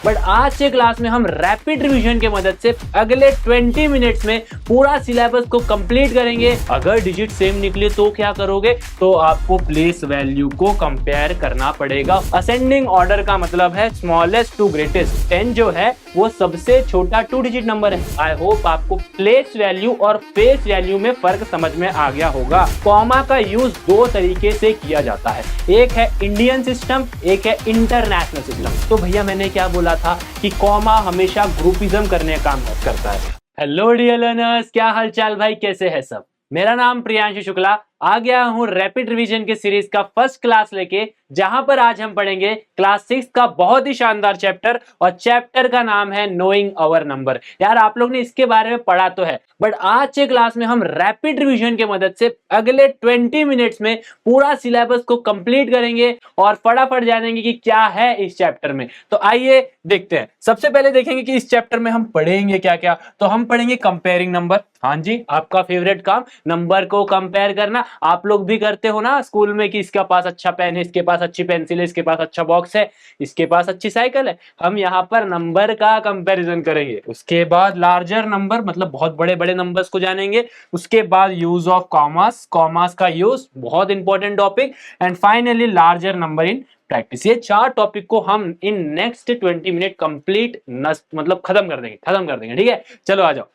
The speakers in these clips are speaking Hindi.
बट आज के क्लास में हम रैपिड रिवीजन के मदद से अगले 20 मिनट्स में पूरा सिलेबस को कंप्लीट करेंगे। अगर डिजिट सेम निकले तो क्या करोगे, तो आपको प्लेस वैल्यू को कंपेयर करना पड़ेगा। असेंडिंग ऑर्डर का मतलब है स्मॉलेस्ट टू ग्रेटेस्ट। 10 जो है वो सबसे छोटा 2 डिजिट नंबर है। आई होप आपको प्लेस वैल्यू और फेस वैल्यू में फर्क समझ में आ गया होगा। कॉमा का यूज दो तरीके से किया जाता है, एक है इंडियन सिस्टम, एक है इंटरनेशनल सिस्टम। तो भैया मैंने क्या बोला था कि कॉमा हमेशा ग्रुपिज्म करने का काम करता है। हेलो डियर लर्नर्स, क्या हालचाल भाई, कैसे है सब। मेरा नाम प्रियांशु शुक्ला, आ गया हूं रैपिड रिवीजन के सीरीज का फर्स्ट क्लास लेके, जहां पर आज हम पढ़ेंगे क्लास 6 का बहुत ही शानदार चैप्टर, और चैप्टर का नाम है नोइंग आवर नंबर। यार आप लोग ने इसके बारे में पढ़ा तो है, बट आज के क्लास में हम रैपिड रिवीजन की मदद से अगले 20 मिनट्स में पूरा सिलेबस को कंप्लीट करेंगे और फटाफट जानेंगे कि क्या है इस चैप्टर में। तो आइए देखते हैं। सबसे पहले देखेंगे कि इस चैप्टर में हम पढ़ेंगे क्या क्या। तो हम पढ़ेंगे कंपेयरिंग नंबर। हाँ जी, आपका फेवरेट काम, नंबर को कंपेयर करना। आप लोग भी करते हो ना स्कूल में कि इसके पास अच्छा पेन है, इसके पास अच्छी पेंसिल है, इसके पास अच्छा बॉक्स है, इसके पास अच्छी साइकिल है। हम यहाँ पर नंबर का कंपैरिजन करेंगे। उसके बाद लार्जर नंबर, मतलब बहुत बड़े बड़े नंबर्स को जानेंगे। उसके बाद यूज ऑफ कॉमास, कॉमास का यूज, बहुत important topic. And finally larger number in practice. ये 4 टॉपिक को हम इन नेक्स्ट 20 मिनट कंप्लीट मतलब खत्म कर देंगे। ठीक है, चलो आ जाओ।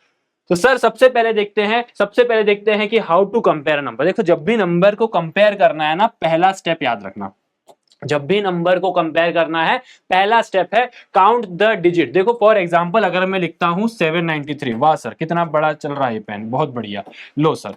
तो सर सबसे पहले देखते हैं कि हाउ टू कंपेयर नंबर। देखो, जब भी नंबर को कंपेयर करना है ना, पहला स्टेप याद रखना। जब भी नंबर को कंपेयर करना है, पहला स्टेप है काउंट द डिजिट। देखो फॉर एग्जांपल अगर मैं लिखता हूं 793, वाह सर कितना बड़ा चल रहा है ये पेन, बहुत बढ़िया। लो सर,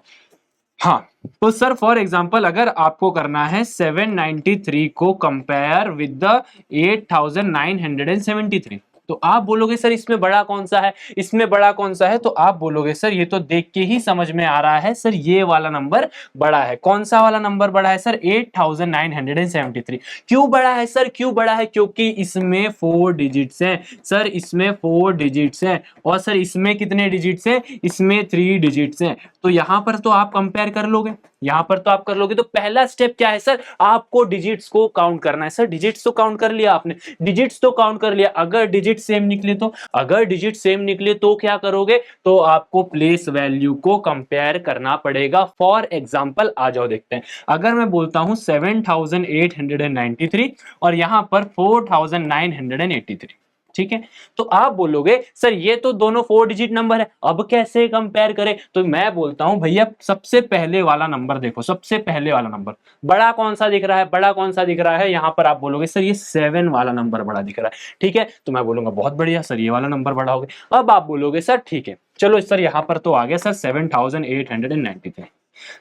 हाँ, तो सर फॉर एग्जांपल अगर आपको करना है 793 को कंपेयर विद द 8973, तो आप बोलोगे सर इसमें बड़ा कौन सा है, इसमें बड़ा कौन सा है। तो आप बोलोगे सर ये तो देख के ही समझ में आ रहा है सर ये वाला नंबर बड़ा है। कौन सा वाला नंबर बड़ा है सर, 8973। क्यों बड़ा है सर, क्यों बड़ा है, क्योंकि इसमें 4 डिजिट्स हैं सर, इसमें 4 डिजिट्स हैं। और सर इसमें कितने डिजिट्स हैं, इसमें 3 डिजिट्स हैं। तो यहां पर तो आप कंपेयर कर लोगे, यहां पर तो आप कर लोगे। तो पहला स्टेप क्या है सर, आपको डिजिट्स को काउंट करना है। सर डिजिट्स तो काउंट कर लिया आपने, डिजिट्स तो काउंट कर लिया। अगर डिजिट सेम निकले तो, अगर डिजिट सेम निकले तो क्या करोगे, तो आपको प्लेस वैल्यू को कंपेयर करना पड़ेगा। फॉर एग्जांपल आ जाओ देखते हैं। अगर मैं बोलता हूं 7893 और यहां पर 4983, ठीक है, तो आप बोलोगे सर ये तो दोनों 4 डिजिट नंबर है, अब कैसे कंपेयर करें। तो मैं बोलता हूं भैया सबसे पहले वाला नंबर देखो, सबसे पहले वाला नंबर बड़ा कौन सा दिख रहा है, बड़ा कौन सा दिख रहा है। यहां पर आप बोलोगे सर ये 7 वाला नंबर बड़ा दिख रहा है। ठीक है, तो मैं बोलूंगा बहुत बढ़िया सर ये वाला नंबर बड़ा हो गया। अब आप बोलोगे सर ठीक है चलो सर यहां पर तो आ गया सर 7893।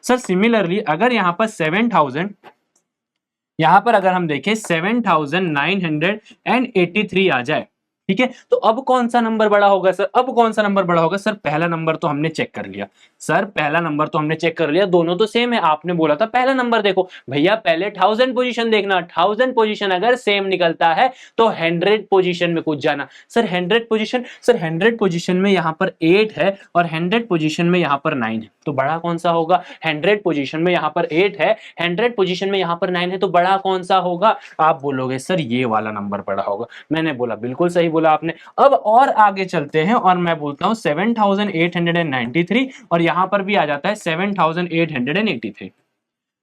सर सिमिलरली अगर यहां पर 7000, यहां पर अगर हम देखें 7983 आ जाए, ठीक है, तो अब कौन सा नंबर बड़ा होगा सर, अब कौन सा नंबर बड़ा होगा। सर पहला नंबर तो हमने चेक कर लिया, सर पहला नंबर तो हमने चेक कर लिया, दोनों तो सेम है। आपने बोला था पहला नंबर देखो भैया, पहले 1000 पोजीशन देखना, 1000 पोजीशन अगर सेम निकलता है तो 100 पोजीशन में कूद जाना। सर 100 पोजीशन, सर 100 पोजीशन में यहां पर 8 है और 100 पोजीशन में यहां पर 9 है, तो बड़ा कौन सा होगा। 100 पोजीशन में यहां पर 8 है, 100 पोजीशन में यहां पर 9 है, तो बड़ा कौन सा होगा। आप बोलोगे सर ये वाला नंबर बड़ा होगा। मैंने बोला बिल्कुल सही बोला आपने। अब और आगे चलते हैं और मैं बोलता हूं 7893 और यहां पर भी आ जाता है 7883।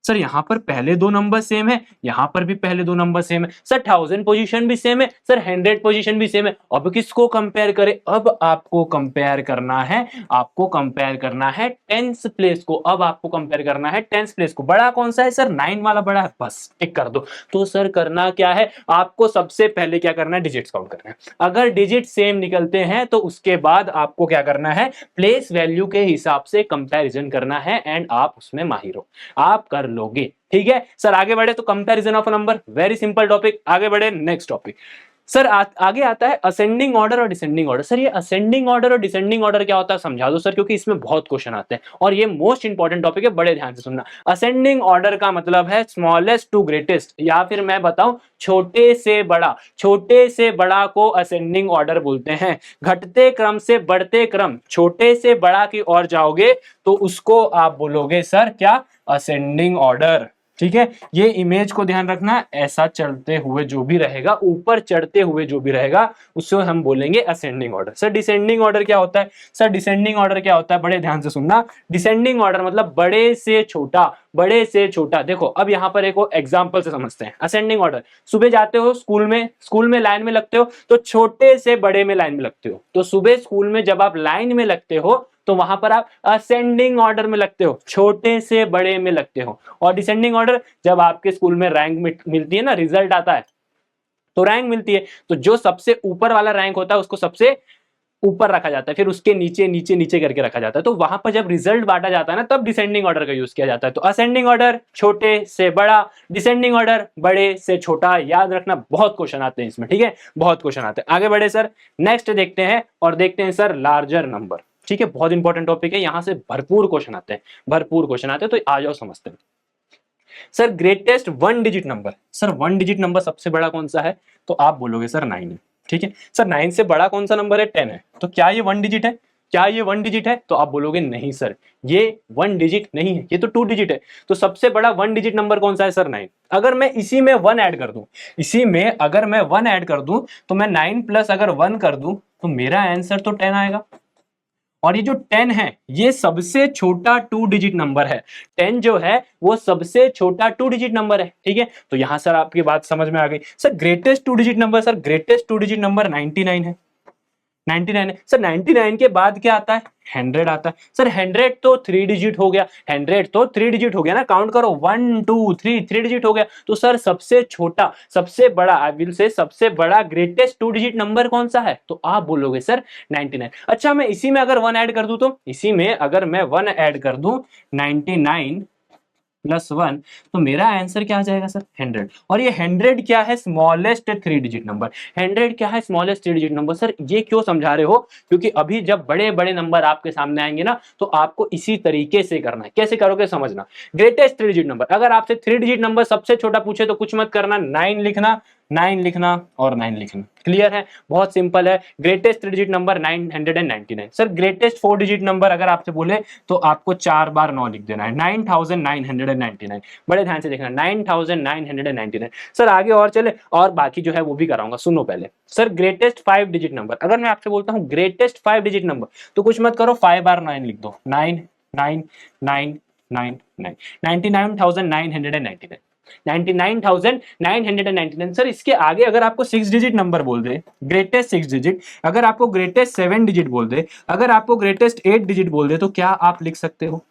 सर यहां पर पहले दो नंबर सेम है, यहां पर भी पहले दो नंबर सेम है। सर 1000 पोजीशन भी सेम है, सर 100 पोजीशन भी सेम है। अब किसको कंपेयर करें, अब आपको कंपेयर करना है, आपको कंपेयर करना है 10th प्लेस को। अब आपको कंपेयर करना है 10th प्लेस को। बड़ा कौन सा है सर, 9 वाला बड़ा है, बस टिक कर दो। तो सर करना क्या है, आपको सबसे पहले क्या करना है, डिजिट्स काउंट करना है। अगर डिजिट सेम निकलते हैं तो उसके बाद आपको क्या करना है, प्लेस वैल्यू के हिसाब से कंपैरिजन करना है, एंड आप उसमें माहिर हो, आप कर लोगे। ठीक है सर, आगे बढ़े तो comparison of number, very simple topic. आगे बढ़े नेक्स्ट टॉपिक। सर आगे आता है असेंडिंग ऑर्डर और डिसेंडिंग ऑर्डर। सर ये असेंडिंग ऑर्डर और डिसेंडिंग ऑर्डर क्या होता है समझा दो सर, क्योंकि इसमें बहुत क्वेश्चन आते हैं और ये मोस्ट इंपॉर्टेंट टॉपिक है, बड़े ध्यान से सुनना। असेंडिंग ऑर्डर का मतलब है स्मॉलेस्ट टू ग्रेटेस्ट, या फिर मैं बताऊं छोटे से बड़ा। छोटे से बड़ा को असेंडिंग ऑर्डर बोलते हैं। घटते क्रम से बढ़ते क्रम, छोटे से बड़ा की ओर जाओगे तो उसको आप बोलोगे सर क्या, असेंडिंग ऑर्डर। ठीक है, ये इमेज को ध्यान रखना, ऐसा चलते हुए जो भी रहेगा, ऊपर चढ़ते हुए जो भी रहेगा उसको हम बोलेंगे ascending order. Sir descending order क्या होता है? सर डिसेंडिंग ऑर्डर क्या होता है, बड़े ध्यान से सुनना। डिसेंडिंग ऑर्डर मतलब बड़े से छोटा, बड़े से छोटा। देखो अब यहां पर एक एग्जांपल से समझते हैं। असेंडिंग ऑर्डर, सुबह जाते हो स्कूल में लाइन में लगते हो तो छोटे से बड़े में लाइन में लगते हो। तो सुबह स्कूल में जब आप लाइन में लगते हो तो वहां पर आप असेंडिंग ऑर्डर में लगते हो, छोटे से बड़े में लगते हो। और डिसेंडिंग ऑर्डर जब आपके स्कूल में रैंक मिलती है ना, रिजल्ट आता है तो रैंक मिलती है, तो जो सबसे ऊपर वाला रैंक होता है उसको सबसे ऊपर रखा जाता है, फिर उसके नीचे नीचे नीचे करके रखा जाता है। तो वहां पर जब रिजल्ट बांटा जाता है ना, तब डिसेंडिंग ऑर्डर का यूज किया जाता है। तो असेंडिंग ऑर्डर छोटे से बड़ा, डिसेंडिंग ऑर्डर बड़े से छोटा। याद रखना, बहुत क्वेश्चन आते हैं इसमें, ठीक है, बहुत क्वेश्चन आते हैं। आगे बढ़े सर, नेक्स्ट देखते हैं और देखते हैं सर लार्जर नंबर। ठीक है, बहुत इंपॉर्टेंट टॉपिक है, यहां से भरपूर क्वेश्चन आते हैं, भरपूर क्वेश्चन आते हैं। तो आ जाओ समझते हैं। Sir greatest one digit number, sir one digit number सबसे बड़ा कौन सा है? तो आप बोलोगे सर 9 है। ठीक है सर, 9 से बड़ा कौन सा नंबर है? 10 है। तो क्या ये वन डिजिट है? क्या ये वन डिजिट है? तो आप बोलोगे नहीं सर, ये वन डिजिट नहीं है, ये तो 2 डिजिट है। तो सबसे बड़ा वन डिजिट नंबर कौन सा है सर? 9। अगर मैं इसी में 1 ऐड कर दूं, इसी में अगर मैं 1 ऐड कर दूं, तो मैं 9 प्लस अगर 1 कर दूं तो मेरा आंसर तो 10 आएगा। और ये जो 10 है ये सबसे छोटा 2 डिजिट नंबर है। 10 जो है वो सबसे छोटा 2 डिजिट नंबर है। ठीक है, तो यहां सर आपकी बात समझ में आ गई। Sir greatest 2 digit number, sir greatest 2 digit number 99 है। 99 है सर। 99 के बाद क्या आता है? 100 आता है। सर 100 तो 3 डिजिट हो गया, 100 तो 3 डिजिट हो गया ना, काउंट करो 1 2 3, 3 डिजिट हो गया। तो सर सबसे छोटा, सबसे बड़ा, आई विल से सबसे बड़ा ग्रेटेस्ट 2 डिजिट नंबर कौन सा है? तो आप बोलोगे सर 99। अच्छा, मैं इसी में अगर 1 ऐड कर दूं, तो इसी में अगर मैं 1 ऐड कर दूं 99 प्लस 1, तो मेरा आंसर क्या आ जाएगा सर? 100। और ये 100 क्या है? Smallest 3 digit number. 100 क्या है? Smallest 3 digit number. सर ये क्यों समझा रहे हो? क्योंकि अभी जब बड़े बड़े नंबर आपके सामने आएंगे ना, तो आपको इसी तरीके से करना है। कैसे करोगे समझना। ग्रेटेस्ट 3 डिजिट नंबर, अगर आपसे 3 डिजिट नंबर सबसे छोटा पूछे तो कुछ मत करना, 9 लिखना, 9 लिखना और 9 लिखना। क्लियर है, बहुत सिंपल है। Greatest 3 digit number 999। Sir greatest 4 digit number अगर आपसे बोले तो आपको 4 बार 9 लिख देना है, 9999। बड़े ध्यान से देखना, 9999। सर आगे और चले, और बाकी जो है वो भी कराऊंगा, सुनो पहले। सर ग्रेटेस्ट 5 डिजिट नंबर, अगर मैं आपसे बोलता हूं ग्रेटेस्ट 5 डिजिट नंबर, तो कुछ मत करो, 5 बार 9 लिख दो, 99999, 99,999, 99,999। सर इसके आगे अगर आपको 6 डिजिट नंबर बोल दे, ग्रेटेस्ट 6 डिजिट, अगर आपको ग्रेटेस्ट 7 डिजिट बोल दे, अगर आपको ग्रेटेस्ट 8 डिजिट बोल दे, तो क्या आप लिख सकते हो?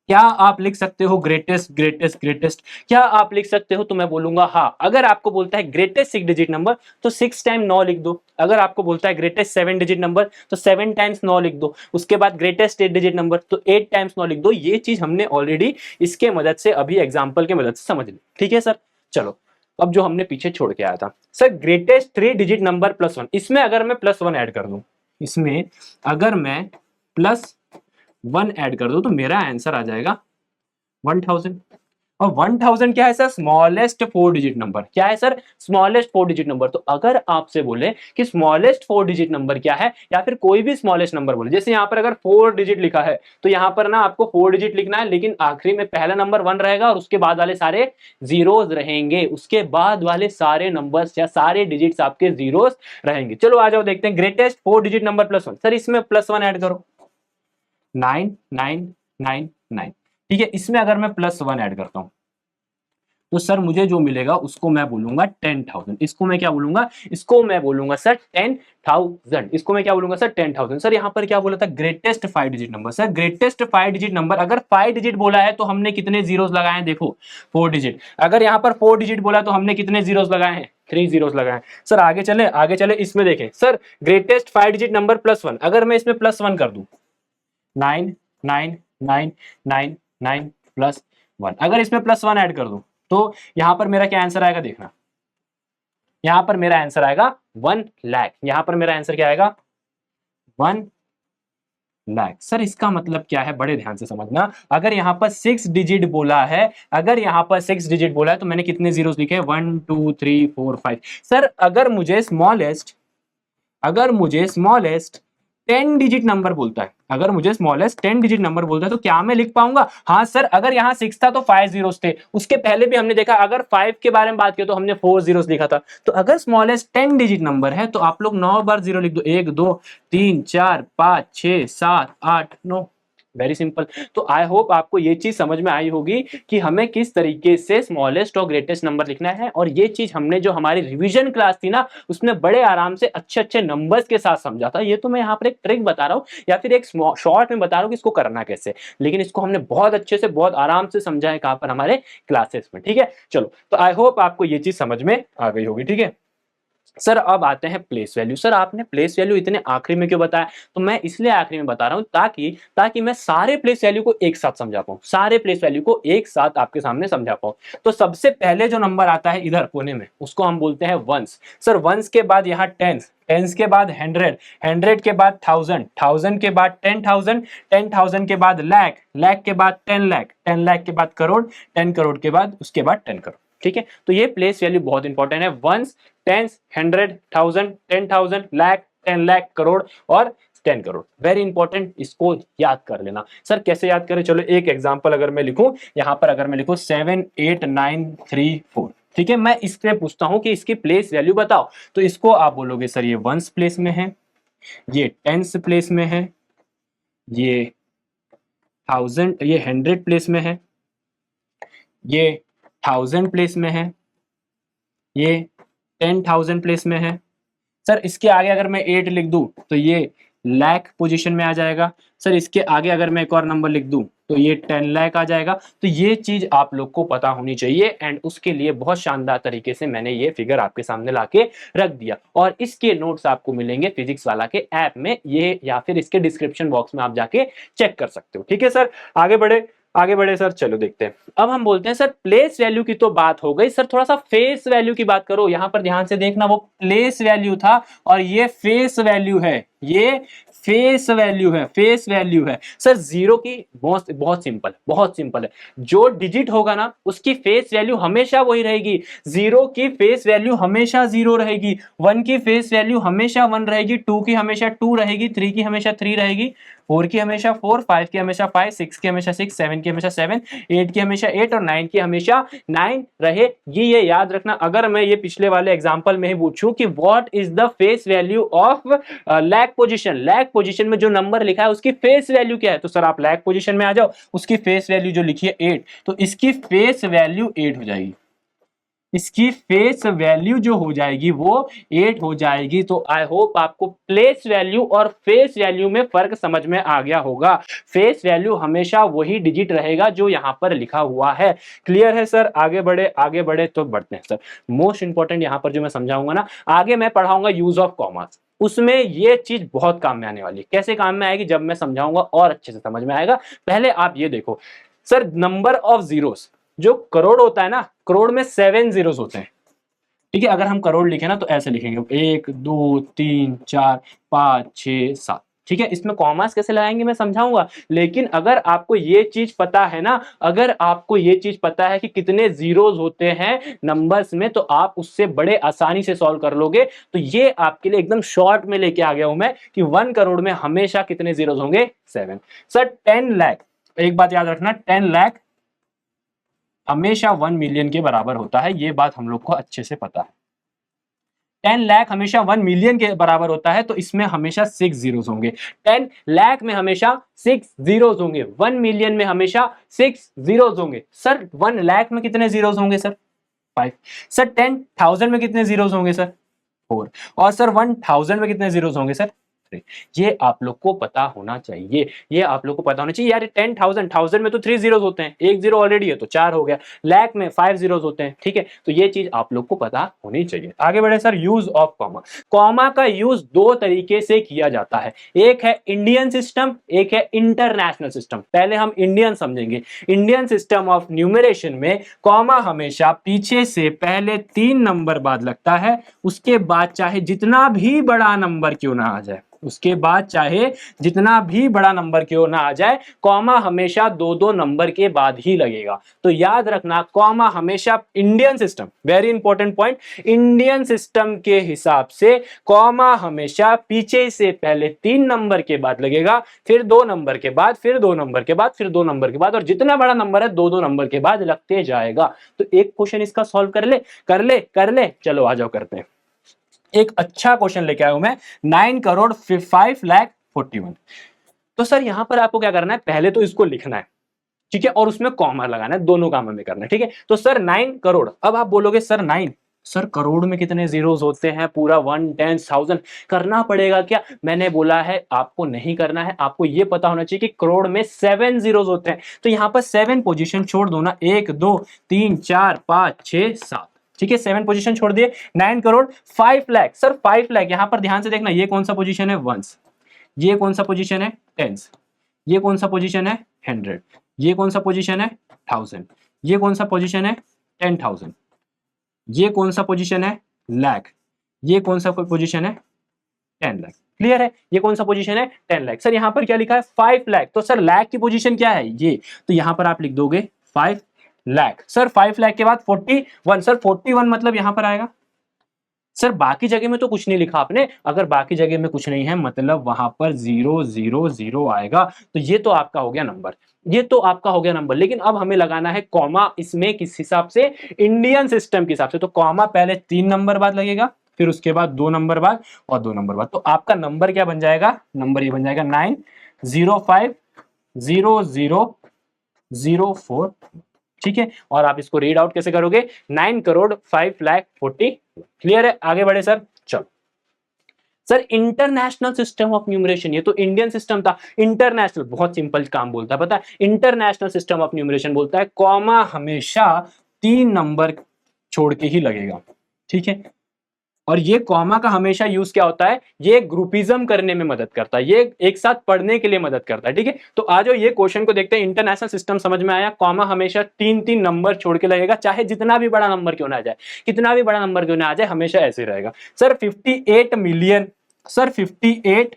क्या आप लिख सकते हो ग्रेटेस्ट ग्रेटेस्ट ग्रेटेस्ट? क्या आप लिख सकते हो? तो मैं बोलूंगा हाँ। अगर आपको बोलता है ग्रेटेस्ट 6 डिजिट नंबर, तो 6 टाइम 9 लिख दो। अगर आपको बोलता है ग्रेटेस्ट 7 डिजिट नंबर, तो 7 टाइम्स 9 लिख दो। उसके बाद ग्रेटेस्ट 8 डिजिट नंबर, तो 8 टाइम्स 9 लिख दो। ये चीज हमने ऑलरेडी इसके मदद से, अभी एग्जाम्पल के मदद से समझ ली। ठीक है सर, चलो अब जो हमने पीछे छोड़ के आया था, sir greatest 3 digit number plus 1, इसमें अगर मैं प्लस 1 ऐड कर दूं, इसमें अगर मैं प्लस 1 ऐड कर दूं, तो मेरा आंसर आ जाएगा 1000। और 1000 क्या है सर? Smallest 4 digit number. क्या है सर? Smallest 4 digit number. तो अगर आपसे बोले कि स्मॉलेस्ट 4 डिजिट नंबर क्या है, या फिर कोई भी स्मॉलेस्ट नंबर बोले, जैसे यहां पर अगर 4 डिजिट लिखा है, तो यहां पर ना आपको 4 डिजिट लिखना है, लेकिन आखिरी में पहला नंबर 1 रहेगा और उसके बाद वाले सारे जीरोस रहेंगे। उसके बाद वाले सारे नंबर्स या सारे डिजिट्स आपके जीरोस रहेंगे। चलो आ जाओ देखते हैं greatest 4 digit number plus 1। Sir इसमें प्लस 1 ऐड करो, 9999। ठीक है, इसमें अगर मैं प्लस 1 ऐड करता हूं, तो सर मुझे जो मिलेगा उसको मैं बोलूंगा 10,000। इसको मैं क्या बोलूंगा? इसको मैं बोलूंगा सर 10,000। इसको मैं क्या बोलूंगा सर? 10,000। सर यहां पर क्या बोला था? Greatest 5 digit number. Sir greatest 5 digit number, अगर 5 डिजिट बोला है तो हमने कितने जीरोस लगाए हैं? देखो 4 डिजिट। अगर यहां पर 4 डिजिट बोला तो हमने कितने जीरोस लगाए हैं? 3 जीरोस लगाए। सर आगे चले, आगे चले, इसमें देखें sir greatest 5 digit number plus 1, अगर मैं इसमें प्लस 1 कर दूं, 9999 प्लस 1, अगर इसमें प्लस 1 ऐड कर दूं, तो यहां पर मेरा क्या आंसर आएगा? देखना, यहां पर मेरा आंसर आएगा 1 लाख। यहां पर मेरा आंसर क्या आएगा? 1 लाख। सर इसका मतलब क्या है? बड़े ध्यान से समझना। अगर यहां पर 6 डिजिट बोला है, अगर यहां पर 6 डिजिट बोला है, तो मैंने कितने जीरोस लिखे? 1 2 3 4 5। सर अगर मुझे स्मॉलेस्ट 10 डिजिट नंबर बोलता है, अगर मुझे स्मॉलेस्ट 10 डिजिट नंबर बोलता है तो क्या मैं लिख पाऊंगा? हाँ सर, अगर यहाँ 6 था तो 5 जीरोस थे। उसके पहले भी हमने देखा, अगर 5 के बारे में बात की तो हमने 4 जीरोस लिखा था। तो अगर स्मॉलेस्ट 10 डिजिट नंबर है तो आप लोग 9 बार जीरो लिख दो, 1 2 3 4 5 6 7 8 9। Very simple. तो आई होप आपको ये चीज समझ में आई होगी कि हमें किस तरीके से स्मॉलेस्ट और ग्रेटेस्ट नंबर लिखना है। और ये चीज हमने जो हमारी रिवीजन क्लास थी ना, उसमें बड़े आराम से अच्छे अच्छे नंबर्स के साथ समझा था। ये तो मैं यहाँ पर एक ट्रिक बता रहा हूँ या फिर एक शॉर्ट में बता रहा हूँ कि इसको करना कैसे, लेकिन इसको हमने बहुत अच्छे से बहुत आराम से समझा है कहाँ पर, हमारे क्लासेस में। ठीक है, चलो, तो आई होप आपको ये चीज समझ में आ गई होगी। ठीक है सर, अब आते हैं प्लेस वैल्यू। सर आपने प्लेस वैल्यू इतने आखिरी में क्यों बताया? तो मैं इसलिए आखिरी में बता रहा हूं ताकि मैं सारे प्लेस वैल्यू को एक साथ समझा पाऊं, सारे प्लेस वैल्यू को एक साथ आपके सामने समझा पाऊं। तो सबसे पहले जो नंबर आता है इधर कोने में, उसको हम बोलते हैं वंस। सर वंस के बाद यहाँ टेंस, टेंस के बाद 100, 100 के बाद 1000, 1000 के बाद 10,000, 10,000 के बाद लाख, लाख के बाद 10 लाख, 10 लाख के बाद करोड़, 10 करोड़ के बाद उसके बाद 10 करोड़। ठीक है, तो ये प्लेस वैल्यू बहुत इंपॉर्टेंट है। वंस, टेंस, 100, 1000, 10,000, लाख, 10 लाख, करोड़ और 10 करोड़। वेरी इंपॉर्टेंट, इसको याद कर लेना। सर कैसे याद करें? चलो एक एग्जांपल अगर मैं लिखूं, यहां पर अगर मैं लिखूं 78934, ठीक है, मैं इससे पूछता हूं कि इसकी प्लेस वैल्यू बताओ, तो इसको आप बोलोगे सर ये वंस प्लेस में है, ये टेंस प्लेस में है, ये 1000, ये 100 प्लेस में है, ये 1000 प्लेस में है, ये 10,000 प्लेस में है। सर इसके आगे अगर मैं 8 लिख दूं तो ये लाख पोजीशन में आ जाएगा। सर इसके आगे अगर मैं एक और नंबर लिख दूं तो ये 10 लाख आ जाएगा। तो ये चीज आप लोग को पता होनी चाहिए, एंड उसके लिए बहुत शानदार तरीके से मैंने ये फिगर आपके सामने लाके रख दिया। और इसके नोट्स आपको मिलेंगे फिजिक्स वाला के ऐप में, ये या फिर इसके डिस्क्रिप्शन बॉक्स में आप जाके चेक कर सकते हो। ठीक है सर, आगे बढ़े, आगे बढ़े सर, चलो देखते हैं। अब हम बोलते हैं सर प्लेस वैल्यू की तो बात हो गई, सर थोड़ा सा फेस वैल्यू की बात करो। यहां पर ध्यान से देखना, वो प्लेस वैल्यू था और ये फेस वैल्यू है, ये फेस वैल्यू है, फेस वैल्यू है। सर जीरो की बहुत बहुत सिंपल, बहुत सिंपल है। जो डिजिट होगा ना उसकी फेस वैल्यू हमेशा वही रहेगी। जीरो की फेस वैल्यू हमेशा जीरो रहेगी, वन की फेस वैल्यू हमेशा वन रहेगी, टू की हमेशा टू रहेगी, थ्री की हमेशा थ्री रहेगी, फोर की हमेशा फोर, फाइव की हमेशा फाइव, सिक्स की हमेशा सिक्स, सेवन की हमेशा सेवन, एट की हमेशा एट और नाइन की हमेशा नाइन रहेगी। ये याद रखना। अगर मैं ये पिछले वाले एग्जांपल में ही पूछूं कि what is the face value of lakh position, lakh position में जो नंबर लिखा है उसकी फेस वैल्यू क्या है, तो सर आप लैक पोजीशन में आ जाओ, उसकी फेस वैल्यू जो लिखी है 8, तो इसकी फेस वैल्यू 8 हो जाएगी, इसकी फेस वैल्यू जो हो जाएगी वो 8 हो जाएगी। तो आई होप आपको प्लेस वैल्यू और फेस वैल्यू में फर्क समझ में आ गया होगा। फेस वैल्यू हमेशा वही डिजिट रहेगा जो यहां पर लिखा हुआ है। क्लियर है सर? आगे बढ़े, आगे बढ़े तो बढ़ते हैं सर। मोस्ट इंपॉर्टेंट यहां पर जो मैं समझाऊंगा ना, आगे मैं पढ़ाऊंगा यूज ऑफ कॉमास, उसमें ये चीज बहुत काम में आने वाली है। कैसे काम में आएगी? जब मैं समझाऊंगा और अच्छे से समझ में आएगा। पहले आप ये देखो सर, नंबर ऑफ जीरोस, जो करोड़ होता है ना, करोड़ में 7 जीरोस होते हैं। ठीक है, अगर हम करोड़ लिखे ना तो ऐसे लिखेंगे 1 2 3 4 5 6 7। ठीक है, इसमें कॉमास कैसे लगाएंगे मैं समझाऊंगा, लेकिन अगर आपको ये चीज पता है ना, अगर आपको ये चीज पता है कि कितने जीरोस होते हैं नंबर्स में, तो आप उससे बड़े आसानी से सॉल्व कर लोगे। तो ये आपके लिए एकदम शॉर्ट में लेके आ गया हूं मैं कि 1 करोड़ में हमेशा कितने जीरोस होंगे? 7। सर 10 लाख, एक बात याद रखना, 10 लाख हमेशा 1 मिलियन के बराबर होता है, ये बात हम लोग को अच्छे से पता है। 10 लाख हमेशा 1 मिलियन के बराबर होता है, तो इसमें हमेशा 6 जीरोस होंगे। 10 लाख में हमेशा 6 जीरोस होंगे, 1 मिलियन में हमेशा 6 जीरोस होंगे। सर 1 लाख में कितने जीरोस होंगे? सर 5। सर 10,000 में कितने जीरोस होंगे? सर 4। और सर 1,000 में कितने जीरोस होंगे? सर 3। ये आप लोग को पता होना चाहिए, ये आप लोग को पता होना चाहिए। यार 10,000, 1000 में तो 3 जीरोस होते हैं, एक जीरो ऑलरेडी है तो 4 हो गया। लाख में 5 जीरोस होते हैं। ठीक है, तो ये चीज आप लोग को पता होनी चाहिए। आगे बढ़े sir, use of comma. Comma का यूज दो तरीके से किया जाता है, एक है इंडियन सिस्टम, एक है इंटरनेशनल सिस्टम। पहले हम इंडियन समझेंगे। इंडियन सिस्टम ऑफ न्यूमरेशन में कॉमा हमेशा पीछे से पहले 3 नंबर बाद लगता है, उसके बाद चाहे जितना भी बड़ा नंबर क्यों ना आ जाए, उसके बाद चाहे जितना भी बड़ा नंबर क्यों ना आ जाए, कॉमा हमेशा दो दो नंबर के बाद ही लगेगा। तो याद रखना, कॉमा हमेशा Indian system, very important point, Indian system के हिसाब से कॉमा हमेशा पीछे से पहले 3 नंबर के बाद लगेगा, फिर 2 नंबर के बाद, फिर 2 नंबर के बाद, फिर 2 नंबर के बाद, और जितना बड़ा नंबर है 2 2 नंबर के बाद लगते जाएगा। तो एक क्वेश्चन इसका सॉल्व कर ले, चलो आ जाओ करते हैं। एक अच्छा क्वेश्चन लेके आया हूं मैं, 9 करोड़ 5 लाख 41। तो सर यहां पर आपको क्या करना है, पहले तो इसको लिखना है, ठीक है, और उसमें कॉमा लगाना है, दोनों काम में करना है, ठीक है। तो सर 9 करोड़, अब आप बोलोगे सर 9, सर करोड़ में कितने जीरोस होते हैं, पूरा 1 10 1000 करना पड़ेगा क्या? मैंने बोला है आपको नहीं करना है, आपको यह पता होना चाहिए कि करोड़ में 7 जीरोस होते हैं। तो यहां पर 7 पोजीशन छोड़ दो ना, 1 2 3 4 5 6 7, ठीक है, 7 पोजीशन छोड़ दिए। 9 करोड़ 5 लाख, सर 5 लाख, यहां पर ध्यान से देखना, ये कौन सा पोजीशन है, वंस, ये कौन सा पोजीशन है, टेंस, ये कौन सा पोजीशन है, 100, ये कौन सा पोजीशन है, 1000, ये कौन सा पोजीशन है, 10,000, ये कौन सा पोजीशन है, लाख, ये कौन सा पोजीशन है, 10 लाख। क्लियर है, ये कौन सा पोजीशन है, 10 लाख। सर यहां पर क्या लिखा है, 5 लाख, तो सर लाख की पोजीशन क्या है, ये, तो यहां पर आप लिख दोगे 5 लाख। सर 5 लाख के बाद 41, सर 41 मतलब यहां पर आएगा, सर बाकी जगह में तो कुछ नहीं लिखा आपने, अगर बाकी जगह में कुछ नहीं है मतलब वहां पर 0 0 0 आएगा। तो ये तो आपका हो गया नंबर, ये तो आपका हो गया नंबर। लेकिन अब हमें लगाना है कॉमा, इसमें किस हिसाब से, इंडियन सिस्टम के हिसाब से। तो कॉमा पहले 3 नंबर बाद लगेगा, फिर उसके बाद 2 नंबर बाद और 2 नंबर बाद। तो आपका नंबर क्या बन जाएगा, नंबर ये बन जाएगा 9050004, ठीक है। और आप इसको रीड आउट कैसे करोगे, 9 करोड़ 5 लाख 40। क्लियर है, आगे बढ़े सर, चलो। Sir international system of numeration, ये तो इंडियन सिस्टम था, इंटरनेशनल बहुत सिंपल काम बोलता है, पता है, इंटरनेशनल सिस्टम ऑफ न्यूमरेशन बोलता है कॉमा हमेशा 3 नंबर छोड़ के ही लगेगा, ठीक है। और ये कॉमा का हमेशा यूज क्या होता है, ये ग्रुपिज्म करने में मदद करता है, ये एक साथ पढ़ने के लिए मदद करता है, ठीक है। तो आ जाओ ये क्वेश्चन को देखते हैं। इंटरनेशनल सिस्टम समझ में आया, कॉमा हमेशा 3 3 नंबर छोड़ के लगेगा, चाहे जितना भी बड़ा नंबर क्यों ना आ जाए, कितना भी बड़ा नंबर क्यों ना आ जाए, हमेशा ऐसे रहेगा। Sir 58 million, sir 58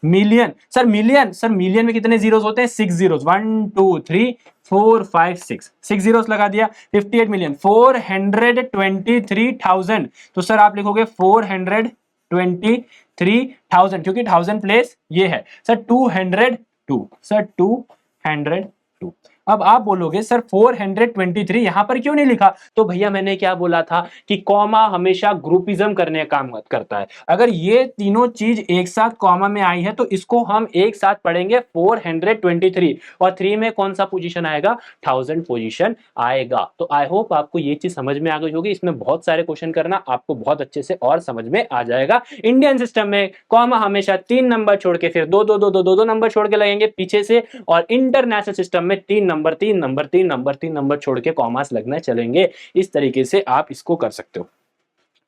million, sir million, sir million में कितने जीरोस होते हैं, 6 जीरोस, 1 2 3 4 5 6 जीरोस लगा दिया। 58 मिलियन 423,000, तो सर आप लिखोगे 423,000, क्योंकि 1000 प्लेस ये है। Sir 202, sir 202। अब आप बोलोगे सर 423 यहां पर क्यों नहीं लिखा, तो भैया मैंने क्या बोला था कि कॉमा हमेशा ग्रुपिज्म करने का काम करता है। अगर ये तीनों चीज एक साथ कॉमा में आई है तो इसको हम एक साथ पढ़ेंगे 423, और 3 में कौन सा पोजीशन आएगा, 1000 पोजीशन आएगा। तो आई होप आपको ये चीज समझ में आ गई होगी। इसमें बहुत सारे क्वेश्चन करना, आपको बहुत अच्छे से और समझ में आ जाएगा। इंडियन सिस्टम में कॉमा हमेशा 3 नंबर छोड़ के फिर 2 2 2 2 2 नंबर छोड़ के लगेंगे पीछे से, और इंटरनेशनल सिस्टम में 3 नंबर 3 नंबर 3 नंबर 3 नंबर छोड़ के कॉमास लगने चलेंगे। इस तरीके से आप इसको कर सकते हो,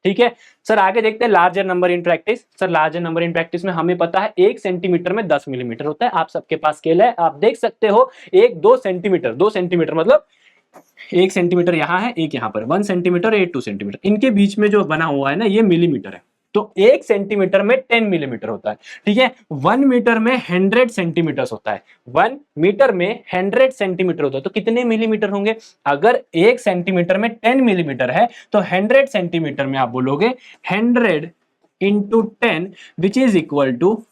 ठीक है। सर आगे देखते हैं larger number in practice. Sir larger number in practice में हमें पता है 1 सेंटीमीटर में 10 मिलीमीटर होता है। आप सबके पास स्केल है, आप देख सकते हो। 1 2 सेंटीमीटर, 2 सेंटीमीटर मतलब 1 सेंटीमीटर यहां है, एक यहां पर, 1 सेंटीमीटर, 2 सेंटीमीटर, इनके बीच में जो बना हुआ है ना, ये मिलीमीटर है। तो 1 सेंटीमीटर में 10 मिलीमीटर होता है, ठीक है। 1 मीटर में 100 सेंटीमीटर होता है, 1 मीटर में 100 सेंटीमीटर होता है। तो कितने मिलीमीटर होंगे, अगर 1 सेंटीमीटर में 10 मिलीमीटर है तो 100 सेंटीमीटर में आप बोलोगे 100 into 10 which is equal to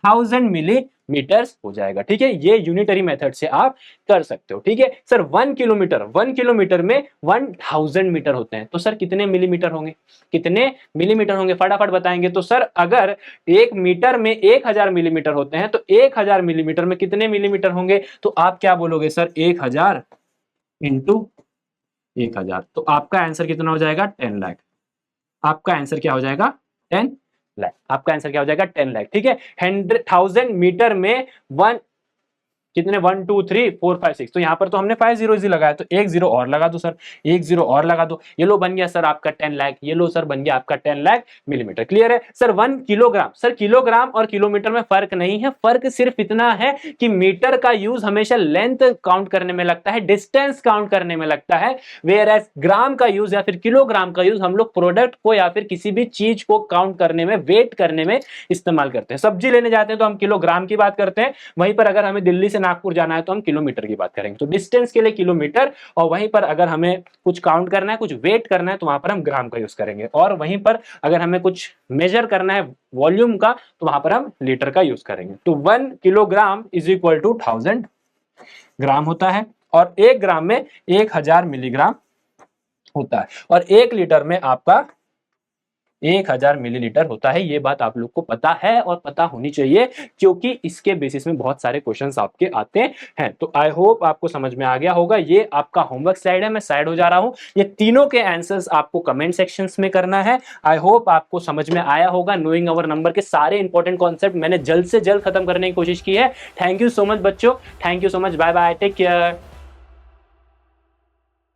1000 millimetres हो जाएगा, ठीक है। ये यूनिटरी मेथड से आप कर सकते हो, ठीक है। सर 1 किलोमीटर, 1 किलोमीटर में 1000 मीटर होते हैं, तो सर कितने मिलीमीटर होंगे, कितने मिलीमीटर होंगे, फटाफट बताएंगे। तो सर अगर 1 मीटर में 1000 मिलीमीटर होते हैं तो 1000 मिलीमीटर में कितने मिलीमीटर होंगे, तो आप क्या बोलोगे सर 1000 इंटू 1000। तो आपका आंसर कितना हो जाएगा, 10 लाख। आपका आंसर क्या हो जाएगा, 10 लाख। आपका आंसर क्या हो जाएगा, 10 लाख, ठीक है। 100,000 मीटर में 1 कितने 1 2 3 4 5 6, तो यहाँ पर तो हमने 5 जीरो लगाया, तो एक जीरो और लगा दो सर, एक जीरो और लगा दो, ये लो बन गया सर आपका 10 लाख, ये लो सर बन गया आपका 10 लाख मिलीमीटर। क्लियर है सर? 1 किलोग्राम, सर किलोग्राम और किलोमीटर में फर्क नहीं है, फर्क सिर्फ इतना है कि मीटर का यूज हमेशा लेंथ काउंट करने में लगता है, डिस्टेंस काउंट करने में लगता है, वेयर एज ग्राम का यूज या फिर किलोग्राम का यूज हम लोग प्रोडक्ट को या फिर किसी भी चीज को काउंट करने में, वेट करने में इस्तेमाल करते हैं। सब्जी लेने जाते हैं तो हम किलोग्राम की बात करते हैं, वहीं पर अगर हमें दिल्ली से नागपुर जाना है तो हम किलोमीटर की बात करेंगे। तो डिस्टेंस के लिए किलोमीटर, और वहीं पर अगर हमें कुछ काउंट करना है, कुछ वेट करना है, तो वहां पर हम ग्राम का यूज करेंगे, और वहीं पर अगर हमें कुछ मेजर करना है वॉल्यूम का, तो वहां पर हम लीटर का यूज करेंगे। तो 1 किलोग्राम इज इक्वल टू 1000 ग्राम होता है, और 1 ग्राम में 1000 मिलीग्राम होता है, और 1 लीटर में आपका 1000 मिलीलीटर होता है। ये बात आप लोग को पता है और पता होनी चाहिए, क्योंकि इसके बेसिस में बहुत सारे क्वेश्चंस आपके आते हैं। तो आई होप आपको समझ में आ गया होगा। ये आपका होमवर्क स्लाइड है, मैं साइड हो जा रहा हूं। ये तीनों के आंसर्स आपको कमेंट सेक्शंस में करना है। आई होप आपको समझ में आया होगा। नोइंग अवर नंबर के सारे इंपॉर्टेंट कॉन्सेप्ट मैंने जल्द से जल्द खत्म करने की कोशिश की है। थैंक यू सो मच बच्चों, thank you so much, bye bye, take care.